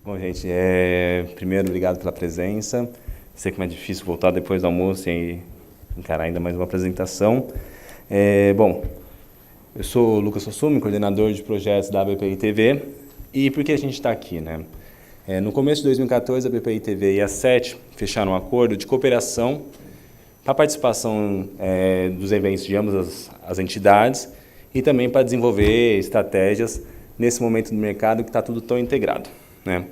Bom, gente, primeiro, obrigado pela presença. Sei que é difícil voltar depois do almoço e encarar ainda mais uma apresentação. Bom, eu sou o Lucas Sussumi, coordenador de projetos da BPI TV. E por que a gente está aqui, né? No começo de 2014, a BPI TV e a SET fecharam um acordo de cooperação para a participação dos eventos de ambas as entidades e também para desenvolver estratégias nesse momento do mercado que está tudo tão integrado, né?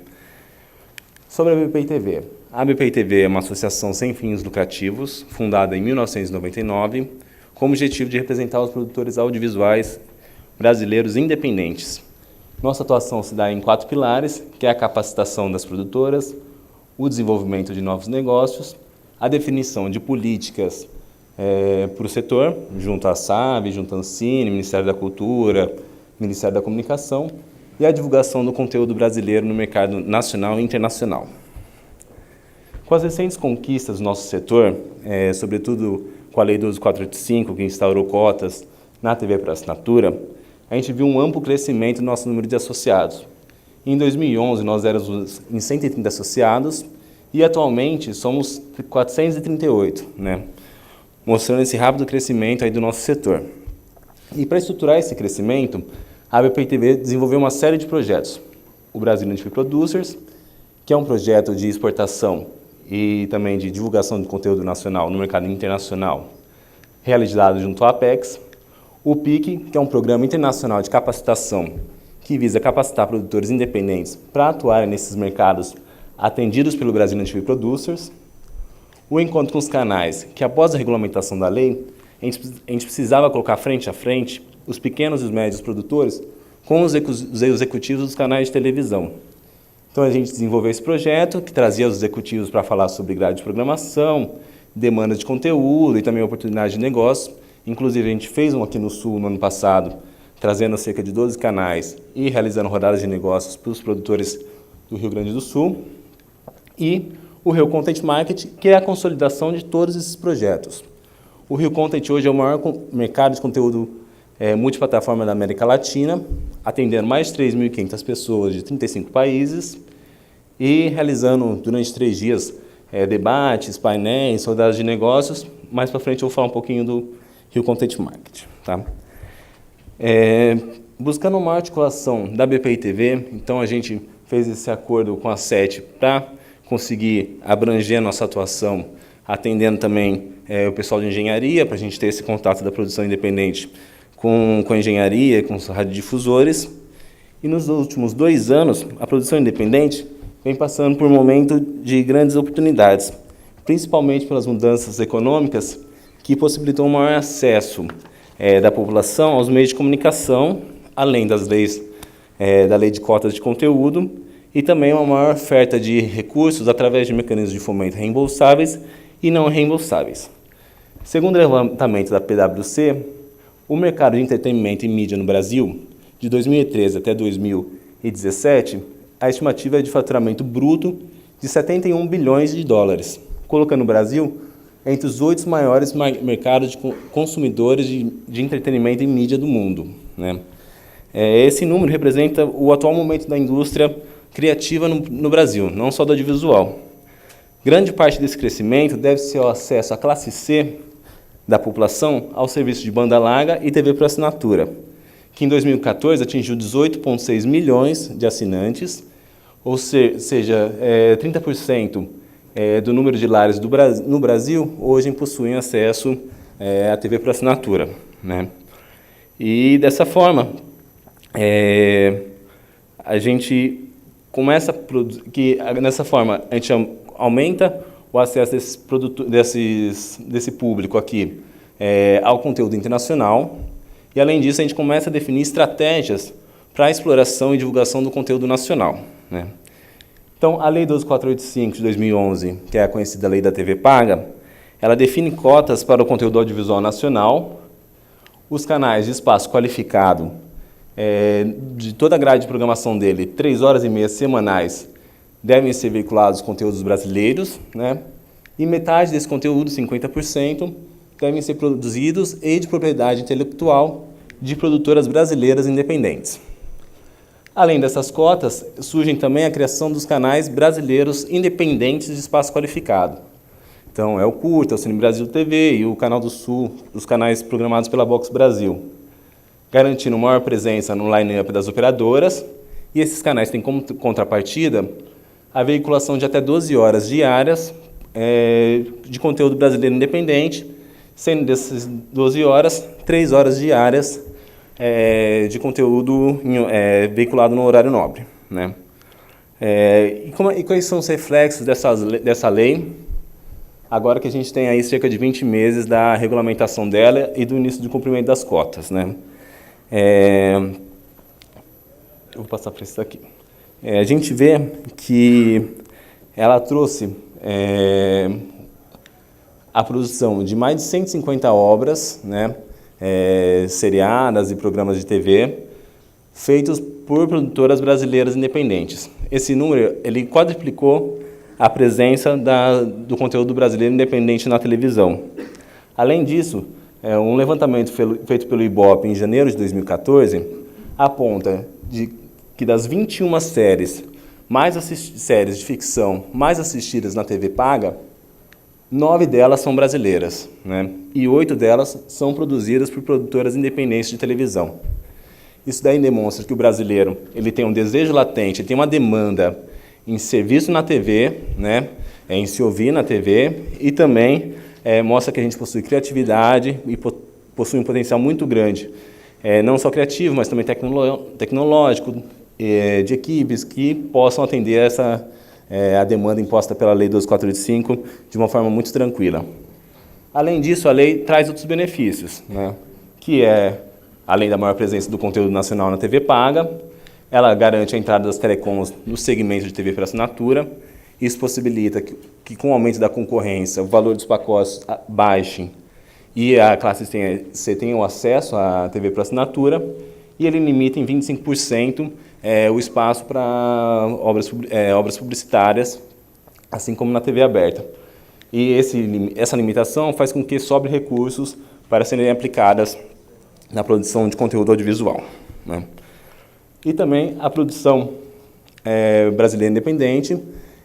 Sobre a BPI TV. A BPI TV é uma associação sem fins lucrativos, fundada em 1999, com o objetivo de representar os produtores audiovisuais brasileiros independentes. Nossa atuação se dá em 4 pilares, que é a capacitação das produtoras, o desenvolvimento de novos negócios, a definição de políticas para o setor, junto à SAB, junto à Ancine, Ministério da Cultura, Ministério da Comunicação, e a divulgação do conteúdo brasileiro no mercado nacional e internacional. Com as recentes conquistas do nosso setor, sobretudo com a Lei 12.485, que instaurou cotas na TV por assinatura, a gente viu um amplo crescimento no nosso número de associados. Em 2011, nós éramos em 130 associados e atualmente somos 438, né? Mostrando esse rápido crescimento aí do nosso setor. E para estruturar esse crescimento, a BPI TV desenvolveu uma série de projetos. O Brazilian TV Producers, que é um projeto de exportação e também de divulgação de conteúdo nacional no mercado internacional, realizado junto à Apex. O PIC, que é um programa internacional de capacitação que visa capacitar produtores independentes para atuarem nesses mercados atendidos pelo Brazilian TV Producers. O Encontro com os Canais, que após a regulamentação da lei, a gente precisava colocar frente a frente os pequenos e os médios produtores com os executivos dos canais de televisão. Então a gente desenvolveu esse projeto que trazia os executivos para falar sobre grade de programação, demanda de conteúdo e também oportunidade de negócio. Inclusive a gente fez um aqui no Sul no ano passado, trazendo cerca de 12 canais e realizando rodadas de negócios para os produtores do Rio Grande do Sul. E o Rio Content Market, que é a consolidação de todos esses projetos. O Rio Content hoje é o maior mercado de conteúdo multiplataforma da América Latina, atendendo mais de 3.500 pessoas de 35 países e realizando durante 3 dias debates, painéis, rodadas de negócios. Mais para frente eu vou falar um pouquinho do Rio Content Market. Tá? Buscando uma articulação da BPI TV, então a gente fez esse acordo com a SET para conseguir abranger a nossa atuação, atendendo também o pessoal de engenharia, para a gente ter esse contato da produção independente com a engenharia, com os radiodifusores. E nos últimos 2 anos, a produção independente vem passando por um momento de grandes oportunidades, principalmente pelas mudanças econômicas que possibilitam um maior acesso da população aos meios de comunicação, além das leis, da lei de cotas de conteúdo, e também uma maior oferta de recursos através de mecanismos de fomento reembolsáveis e não reembolsáveis. Segundo o levantamento da PwC, o mercado de entretenimento e mídia no Brasil, de 2013 até 2017, a estimativa é de faturamento bruto de 71 bilhões de dólares, colocando o Brasil entre os 8 maiores mercados de consumidores de entretenimento e mídia do mundo, né? Esse número representa o atual momento da indústria criativa no Brasil, não só do audiovisual. Grande parte desse crescimento deve-se ao acesso à classe C da população ao serviço de banda larga e TV por assinatura, que em 2014 atingiu 18,6 milhões de assinantes, ou seja, 30% do número de lares no Brasil hoje possuem acesso à TV por assinatura, né? E dessa forma, a gente começa nessa forma a gente aumenta o acesso desse público aqui ao conteúdo internacional e, além disso, a gente começa a definir estratégias para a exploração e divulgação do conteúdo nacional, né? Então, a Lei 12.485 de 2011, que é a conhecida Lei da TV Paga, ela define cotas para o conteúdo audiovisual nacional, os canais de espaço qualificado, de toda a grade de programação dele, 3 horas e meia semanais, devem ser veiculados conteúdos brasileiros, né? E metade desse conteúdo, 50%, devem ser produzidos e de propriedade intelectual de produtoras brasileiras independentes. Além dessas cotas, surgem também a criação dos canais brasileiros independentes de espaço qualificado. Então, é o Curta, é o Cine Brasil TV e o Canal do Sul, os canais programados pela Box Brasil, garantindo maior presença no line-up das operadoras, e esses canais têm como contrapartida a veiculação de até 12 horas diárias de conteúdo brasileiro independente, sendo dessas 12 horas, 3 horas diárias de conteúdo veiculado no horário nobre, né? E quais são os reflexos dessa lei, agora que a gente tem aí cerca de 20 meses da regulamentação dela e do início de cumprimento das cotas, né? Eu vou passar para isso aqui. A gente vê que ela trouxe a produção de mais de 150 obras, né, seriadas e programas de TV, feitos por produtoras brasileiras independentes. Esse número ele quadruplicou a presença do conteúdo brasileiro independente na televisão. Além disso, um levantamento feito pelo Ibope em janeiro de 2014 aponta que das 21 séries séries de ficção mais assistidas na TV paga, 9 delas são brasileiras, né? E 8 delas são produzidas por produtoras independentes de televisão. Isso daí demonstra que o brasileiro ele tem um desejo latente, ele tem uma demanda em ser visto na TV, né? Em se ouvir na TV, e também mostra que a gente possui criatividade e possui um potencial muito grande, não só criativo, mas também tecnológico, de equipes que possam atender a demanda imposta pela Lei 12.485 de uma forma muito tranquila. Além disso, a lei traz outros benefícios, né? Que além da maior presença do conteúdo nacional na TV paga, ela garante a entrada das telecoms no segmento de TV por assinatura. Isso possibilita que com o aumento da concorrência, o valor dos pacotes baixe e a classe C tenha o acesso à TV por assinatura, e ele limita em 25% o espaço para obras publicitárias, assim como na TV aberta. E essa limitação faz com que sobre recursos para serem aplicadas na produção de conteúdo audiovisual, né? E também a produção brasileira independente,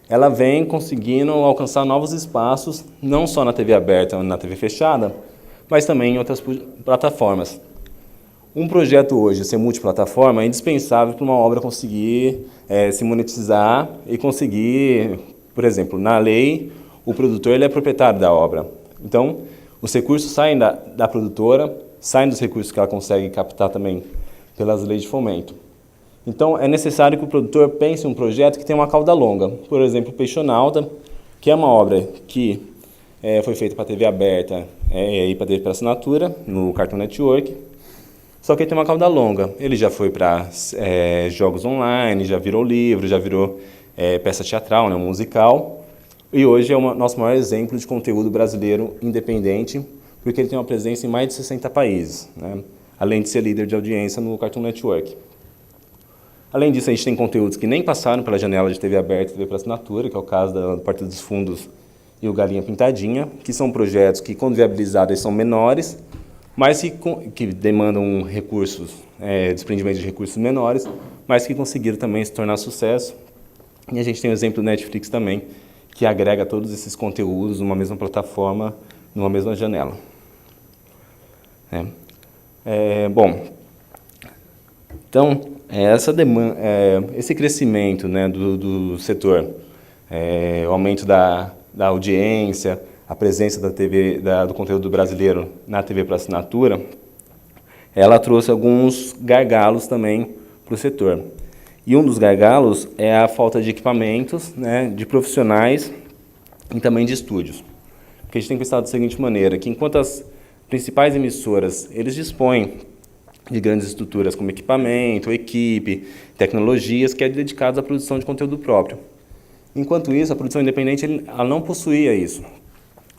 ela vem conseguindo alcançar novos espaços, não só na TV aberta ou na TV fechada, mas também em outras plataformas. Um projeto hoje ser multiplataforma é indispensável para uma obra conseguir se monetizar e conseguir, por exemplo, na lei, o produtor ele é proprietário da obra. Então, os recursos saem da produtora, saem dos recursos que ela consegue captar também pelas leis de fomento. Então, é necessário que o produtor pense em um projeto que tenha uma cauda longa. Por exemplo, Peixonauta, que é uma obra que foi feita para TV aberta e para TV por assinatura, no Cartoon Network, só que ele tem uma cauda longa. Ele já foi para jogos online, já virou livro, já virou peça teatral, né, um musical, e hoje é o nosso maior exemplo de conteúdo brasileiro independente, porque ele tem uma presença em mais de 60 países, né, além de ser líder de audiência no Cartoon Network. Além disso, a gente tem conteúdos que nem passaram pela janela de TV aberta e TV por assinatura, que é o caso do Partido dos Fundos e o Galinha Pintadinha, que são projetos que, quando viabilizados, são menores, mas que demandam recursos, desprendimento de recursos menores, mas que conseguiram também se tornar sucesso. E a gente tem o exemplo do Netflix também, que agrega todos esses conteúdos numa mesma plataforma, numa mesma janela. Bom, então, esse crescimento, né, do setor, o aumento da audiência, a presença do conteúdo brasileiro na TV por assinatura, ela trouxe alguns gargalos também para o setor. E um dos gargalos é a falta de equipamentos, né, de profissionais e também de estúdios. Porque a gente tem que pensar da seguinte maneira, que enquanto as principais emissoras, eles dispõem de grandes estruturas como equipamento, equipe, tecnologias que é dedicadas à produção de conteúdo próprio. Enquanto isso, a produção independente ela não possuía isso.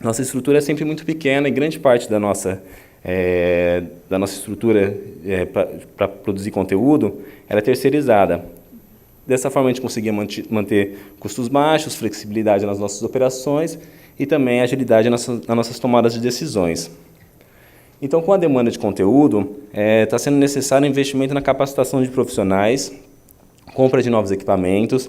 Nossa estrutura é sempre muito pequena e grande parte da nossa estrutura para produzir conteúdo ela é terceirizada. Dessa forma, a gente conseguia manter custos baixos, flexibilidade nas nossas operações e também agilidade nas nossas tomadas de decisões. Então, com a demanda de conteúdo, está sendo necessário investimento na capacitação de profissionais compra de novos equipamentos,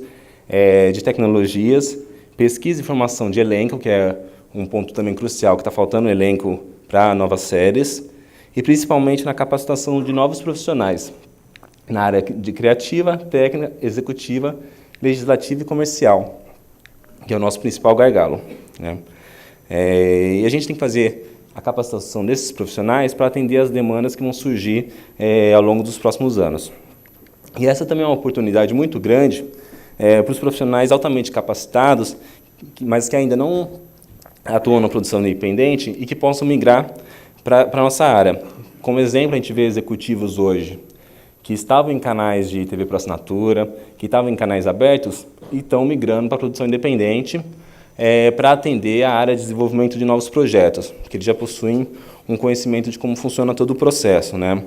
de tecnologias, pesquisa e formação de elenco, que é um ponto também crucial, que está faltando elenco para novas séries, e principalmente na capacitação de novos profissionais, na área de criativa, técnica, executiva, legislativa e comercial, que é o nosso principal gargalo, né? E a gente tem que fazer a capacitação desses profissionais para atender as demandas que vão surgir ao longo dos próximos anos. E essa também é uma oportunidade muito grande para os profissionais altamente capacitados, mas que ainda não atuam na produção independente e que possam migrar para a nossa área. Como exemplo, a gente vê executivos hoje que estavam em canais de TV por assinatura, que estavam em canais abertos e estão migrando para a produção independente para atender a área de desenvolvimento de novos projetos, porque eles já possuem um conhecimento de como funciona todo o processo, né?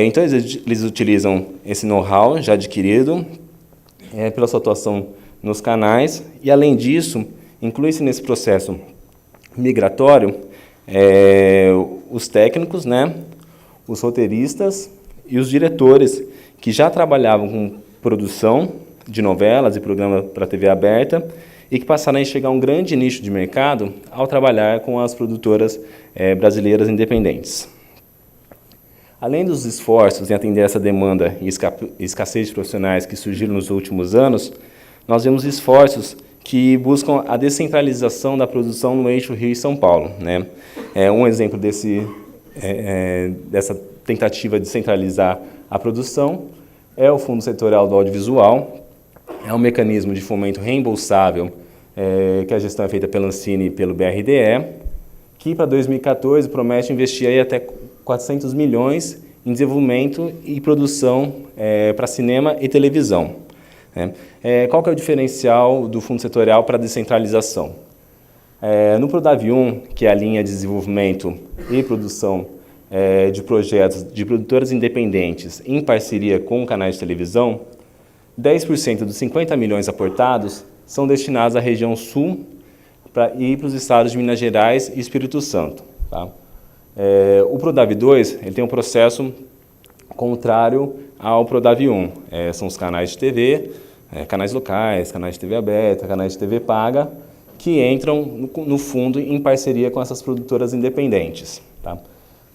Então, eles utilizam esse know-how já adquirido pela sua atuação nos canais e, além disso, inclui-se nesse processo migratório os técnicos, né, os roteiristas e os diretores que já trabalhavam com produção de novelas e programas para TV aberta e que passaram a enxergar um grande nicho de mercado ao trabalhar com as produtoras brasileiras independentes. Além dos esforços em atender essa demanda e escassez de profissionais que surgiram nos últimos anos, nós vemos esforços que buscam a descentralização da produção no eixo Rio e São Paulo, né? Um exemplo dessa tentativa de centralizar a produção é o Fundo Setorial do Audiovisual. É um mecanismo de fomento reembolsável que a gestão é feita pela Ancine e pelo BRDE, que para 2014 promete investir aí até 400 milhões em desenvolvimento e produção para cinema e televisão. Qual que é o diferencial do Fundo Setorial para a descentralização? No Prodave 1, que é a linha de desenvolvimento e produção de projetos de produtoras independentes em parceria com canais de televisão, 10% dos 50 milhões aportados são destinados à região sul e para os estados de Minas Gerais e Espírito Santo. Tá? O Prodave 2 ele tem um processo contrário ao Prodave 1. São os canais de TV, canais locais, canais de TV aberta, canais de TV paga, que entram no fundo em parceria com essas produtoras independentes. Tá?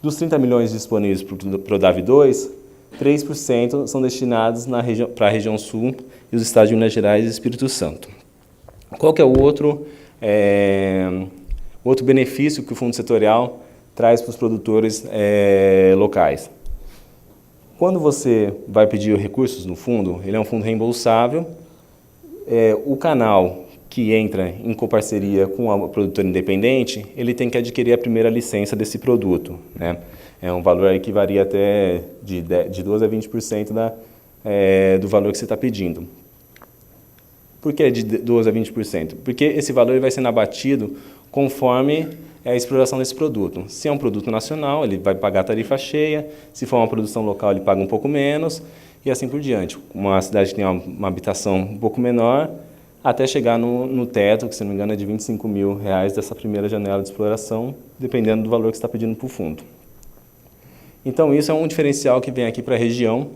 Dos 30 milhões disponíveis para o Prodave 2, 3% são destinados para a região sul e os estados de Minas Gerais e Espírito Santo. Qual que é o outro benefício que o Fundo Setorial traz para os produtores locais? Quando você vai pedir recursos no fundo, ele é um fundo reembolsável. O canal que entra em coparceria com a produtora independente, ele tem que adquirir a primeira licença desse produto, né? É um valor aí que varia até de 12% a 20% do valor que você está pedindo. Por que de 12% a 20%? Porque esse valor vai sendo abatido conforme a exploração desse produto. Se é um produto nacional, ele vai pagar a tarifa cheia. Se for uma produção local, ele paga um pouco menos. E assim por diante. Uma cidade que tem uma habitação um pouco menor, até chegar no teto, que se não me engano é de R$25 mil dessa primeira janela de exploração, dependendo do valor que você está pedindo para o fundo. Então, isso é um diferencial que vem aqui para a região.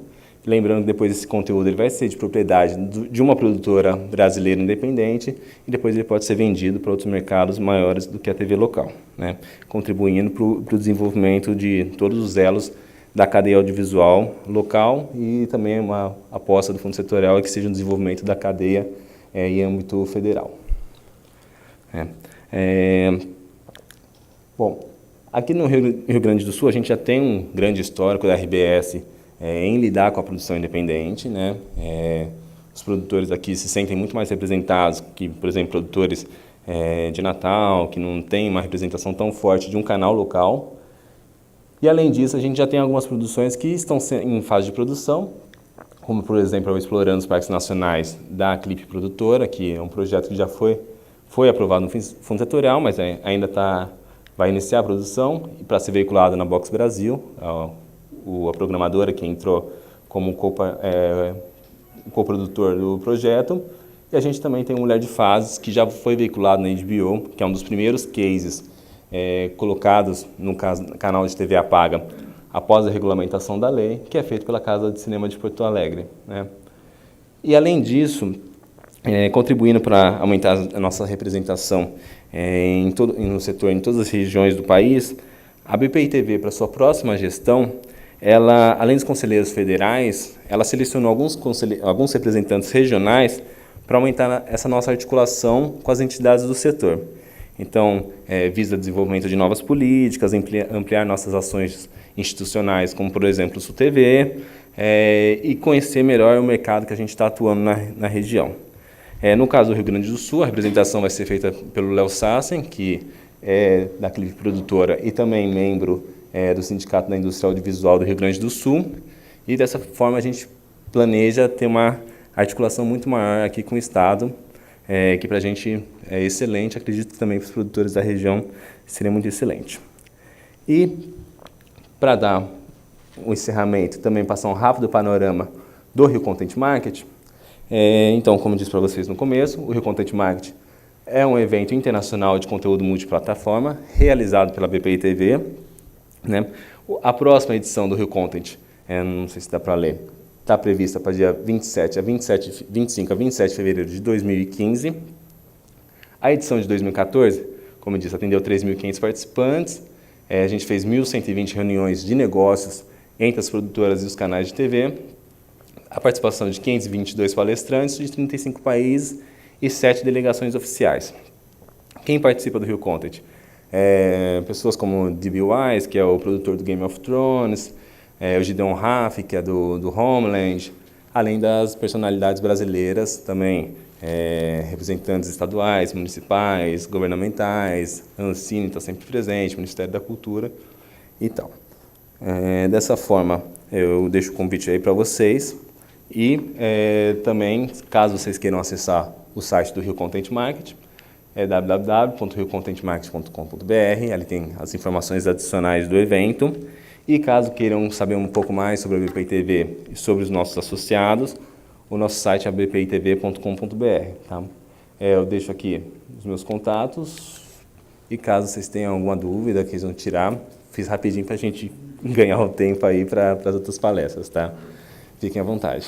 Lembrando que depois esse conteúdo ele vai ser de propriedade de uma produtora brasileira independente e depois ele pode ser vendido para outros mercados maiores do que a TV local, né? Contribuindo para o desenvolvimento de todos os elos da cadeia audiovisual local e também uma aposta do Fundo Setorial é que seja um desenvolvimento da cadeia em âmbito federal. Bom, aqui no Rio Grande do Sul a gente já tem um grande histórico da RBS em lidar com a produção independente, né? Os produtores aqui se sentem muito mais representados que, por exemplo, produtores de Natal, que não tem uma representação tão forte de um canal local. E, além disso, a gente já tem algumas produções que estão em fase de produção, como, por exemplo, Explorando os Parques Nacionais da Clipe Produtora, que é um projeto que já foi aprovado no Fundo Setorial, mas ainda vai iniciar a produção para ser veiculado na Box Brasil, a programadora que entrou como coprodutor do projeto. E a gente também tem o Mulher de Fases, que já foi veiculado na HBO, que é um dos primeiros cases colocados no canal de TV a paga após a regulamentação da lei, que é feito pela Casa de Cinema de Porto Alegre, né? E, além disso, contribuindo para aumentar a nossa representação no setor, em todas as regiões do país, a BPI-TV, para sua próxima gestão, ela, além dos conselheiros federais, ela selecionou alguns representantes regionais para aumentar essa nossa articulação com as entidades do setor. Então, visa o desenvolvimento de novas políticas, ampliar nossas ações institucionais, como, por exemplo, o SUTV, e conhecer melhor o mercado que a gente está atuando na região. No caso do Rio Grande do Sul, a representação vai ser feita pelo Léo Sassen, que é da Clive Produtora e também membro do Sindicato da Indústria Audiovisual do Rio Grande do Sul. E dessa forma a gente planeja ter uma articulação muito maior aqui com o Estado, que para a gente é excelente, acredito que também para os produtores da região seria muito excelente. E para dar um encerramento, também passar um rápido panorama do Rio Content Market. Então, como eu disse para vocês no começo, o Rio Content Market é um evento internacional de conteúdo multiplataforma, realizado pela BPI-TV. Né? A próxima edição do Rio Content, não sei se dá para ler, está prevista para dia 25 a 27 de fevereiro de 2015. A edição de 2014, como eu disse, atendeu 3.500 participantes. A gente fez 1.120 reuniões de negócios entre as produtoras e os canais de TV. A participação de 522 palestrantes de 35 países e 7 delegações oficiais. Quem participa do Rio Content? Pessoas como D.B. Wise, que é o produtor do Game of Thrones, o Gideon Raff, que é do Homeland, além das personalidades brasileiras também, representantes estaduais, municipais, governamentais, a Ancine está sempre presente, o Ministério da Cultura e tal. Dessa forma, eu deixo o convite aí para vocês e também, caso vocês queiram acessar o site do Rio Content Market, é www.riocontentmarket.com.br, ali tem as informações adicionais do evento. E caso queiram saber um pouco mais sobre a BPI-TV e sobre os nossos associados, o nosso site é bpitv.com.br. Tá? Eu deixo aqui os meus contatos e caso vocês tenham alguma dúvida que eles vão tirar, fiz rapidinho para a gente ganhar o tempo aí para as outras palestras. Tá? Fiquem à vontade.